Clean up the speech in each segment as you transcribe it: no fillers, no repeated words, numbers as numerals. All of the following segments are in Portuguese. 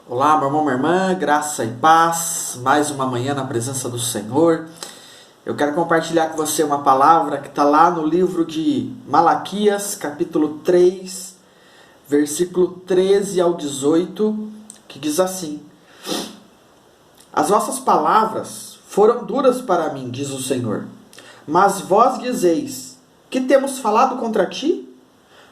Olá, meu irmão, minha irmã, graça e paz, mais uma manhã na presença do Senhor. Eu quero compartilhar com você uma palavra que está lá no livro de Malaquias, capítulo 3, versículo 13 ao 18, que diz assim: As vossas palavras foram duras para mim, diz o Senhor, mas vós dizeis, que temos falado contra ti?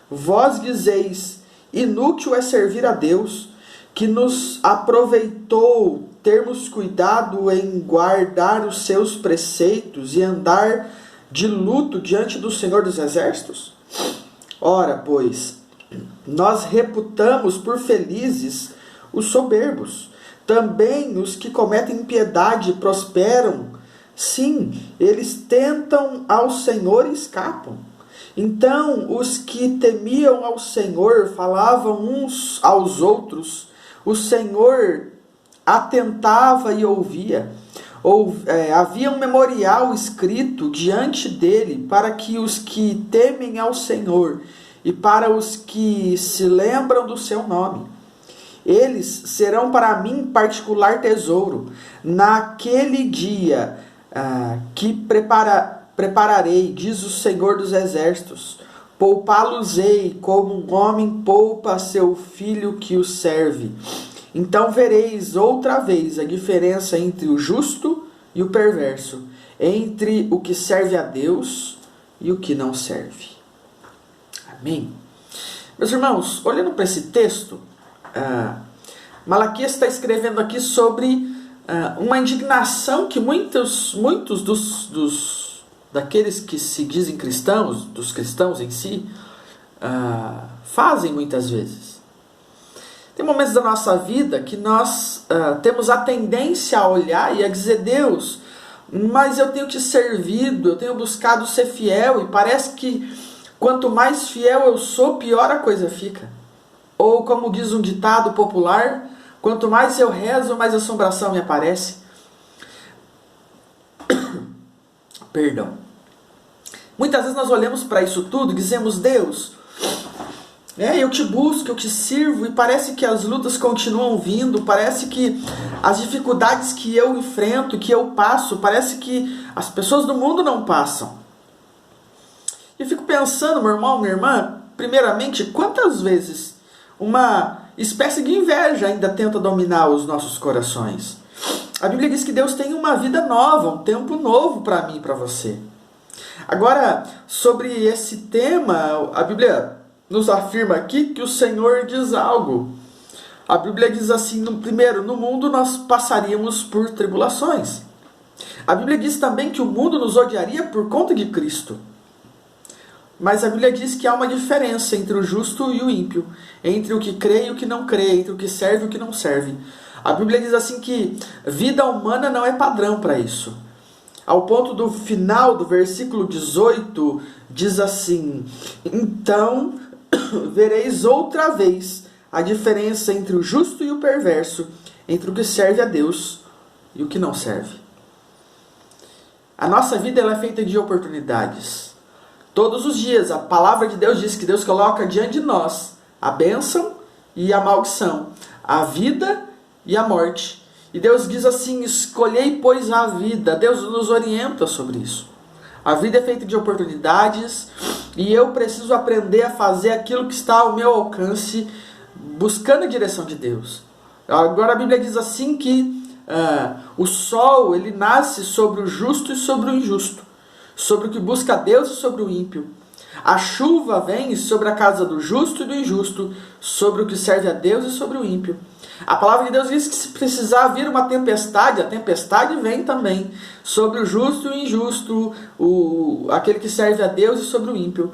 Vós dizeis, inútil é servir a Deus, que nos aproveitou termos cuidado em guardar os seus preceitos e andar de luto diante do Senhor dos Exércitos? Ora, pois, nós reputamos por felizes os soberbos, também os que cometem impiedade prosperam. Sim, eles tentam ao Senhor e escapam. Então os que temiam ao Senhor falavam uns aos outros, o Senhor atentava e ouvia. Havia um memorial escrito diante dele para que os que temem ao Senhor e para os que se lembram do seu nome. Eles serão para mim particular tesouro. Naquele dia que prepararei, diz o Senhor dos Exércitos, poupá-los-ei como um homem poupa seu filho que o serve. Então vereis outra vez a diferença entre o justo e o perverso, entre o que serve a Deus e o que não serve. Amém? Meus irmãos, olhando para esse texto, Malaquias está escrevendo aqui sobre uma indignação que muitos daqueles que se dizem cristãos, dos cristãos em si, fazem muitas vezes. Tem momentos da nossa vida que nós temos a tendência a olhar e a dizer: Deus, mas eu tenho te servido, eu tenho buscado ser fiel, e parece que quanto mais fiel eu sou, pior a coisa fica. Ou como diz um ditado popular, quanto mais eu rezo, mais assombração me aparece. Perdão. Muitas vezes nós olhamos para isso tudo e dizemos: Deus, eu te busco, eu te sirvo, e parece que as lutas continuam vindo, parece que as dificuldades que eu enfrento, que eu passo, parece que as pessoas do mundo não passam. E eu fico pensando, meu irmão, minha irmã, primeiramente, quantas vezes uma espécie de inveja ainda tenta dominar os nossos corações. A Bíblia diz que Deus tem uma vida nova, um tempo novo para mim e para você. Agora, sobre esse tema, a Bíblia nos afirma aqui que o Senhor diz algo. A Bíblia diz assim: primeiro, no mundo nós passaríamos por tribulações. A Bíblia diz também que o mundo nos odiaria por conta de Cristo. Mas a Bíblia diz que há uma diferença entre o justo e o ímpio, entre o que crê e o que não crê, entre o que serve e o que não serve. A Bíblia diz assim que vida humana não é padrão para isso. Ao ponto do final do versículo 18, diz assim: Então vereis outra vez a diferença entre o justo e o perverso, entre o que serve a Deus e o que não serve. A nossa vida ela é feita de oportunidades. Todos os dias a palavra de Deus diz que Deus coloca diante de nós a bênção e a maldição, a vida e a morte. E Deus diz assim: escolhei, pois, a vida. Deus nos orienta sobre isso. A vida é feita de oportunidades e eu preciso aprender a fazer aquilo que está ao meu alcance, buscando a direção de Deus. Agora a Bíblia diz assim que o sol ele nasce sobre o justo e sobre o injusto, sobre o que busca a Deus e sobre o ímpio. A chuva vem sobre a casa do justo e do injusto, sobre o que serve a Deus e sobre o ímpio. A palavra de Deus diz que se precisar vir uma tempestade, a tempestade vem também sobre o justo e o injusto, aquele que serve a Deus e sobre o ímpio.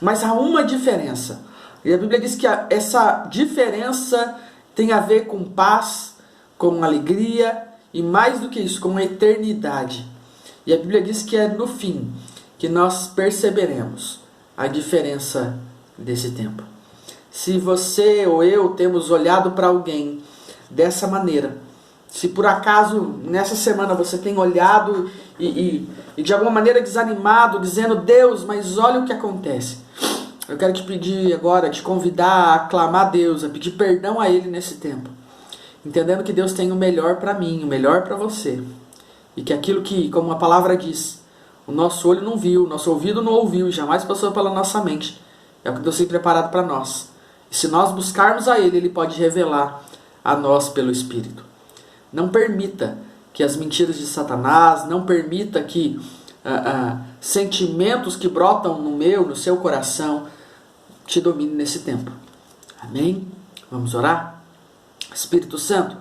Mas há uma diferença. E a Bíblia diz que essa diferença tem a ver com paz, com alegria e mais do que isso, com a eternidade. E a Bíblia diz que é no fim que nós perceberemos a diferença desse tempo. Se você ou eu temos olhado para alguém dessa maneira, se por acaso nessa semana você tem olhado e de alguma maneira desanimado, dizendo: Deus, mas olha o que acontece. Eu quero te pedir agora, te convidar a clamar a Deus, a pedir perdão a Ele nesse tempo. entendendo que Deus tem o melhor para mim, o melhor para você. E que aquilo que, como a palavra diz, o nosso olho não viu, o nosso ouvido não ouviu e jamais passou pela nossa mente, é o que Deus tem preparado para nós. E se nós buscarmos a Ele, Ele pode revelar a nós pelo Espírito. Não permita que as mentiras de Satanás, não permita que sentimentos que brotam no seu coração, te dominem nesse tempo. Amém? Vamos orar? Espírito Santo,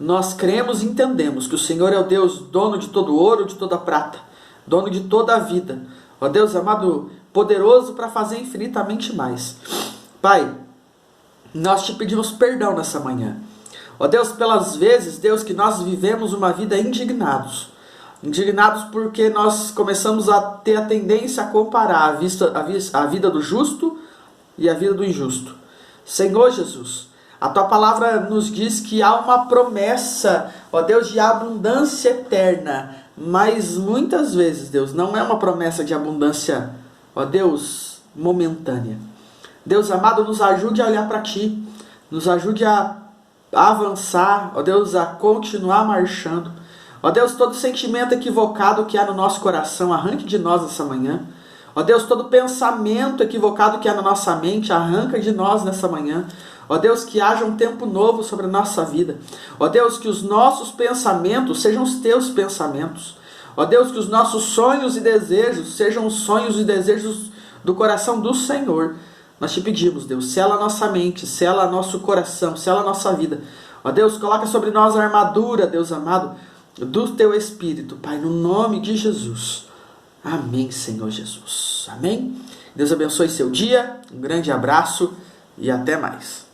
nós cremos e entendemos que o Senhor é o Deus dono de todo ouro, de toda prata, dono de toda a vida. Ó Deus amado, poderoso para fazer infinitamente mais. Pai, nós te pedimos perdão nessa manhã. Ó Deus, pelas vezes, Deus, que nós vivemos uma vida indignados. Indignados porque nós começamos a ter a tendência a comparar a vida do justo e a vida do injusto. Senhor Jesus, a Tua palavra nos diz que há uma promessa, ó Deus, de abundância eterna. Mas muitas vezes, Deus, não é uma promessa de abundância, ó Deus, momentânea. Deus amado, nos ajude a olhar para Ti, nos ajude a avançar, ó Deus, a continuar marchando. Ó Deus, todo sentimento equivocado que há no nosso coração, arranque de nós essa manhã. Ó Deus, todo pensamento equivocado que há na nossa mente, arranca de nós nessa manhã. Ó Deus, que haja um tempo novo sobre a nossa vida. Ó Deus, que os nossos pensamentos sejam os Teus pensamentos. Ó Deus, que os nossos sonhos e desejos sejam os sonhos e desejos do coração do Senhor. Nós te pedimos, Deus, sela a nossa mente, sela nosso coração, sela a nossa vida. Ó Deus, coloca sobre nós a armadura, Deus amado, do Teu Espírito, Pai, no nome de Jesus. Amém, Senhor Jesus. Amém? Deus abençoe seu dia, um grande abraço e até mais.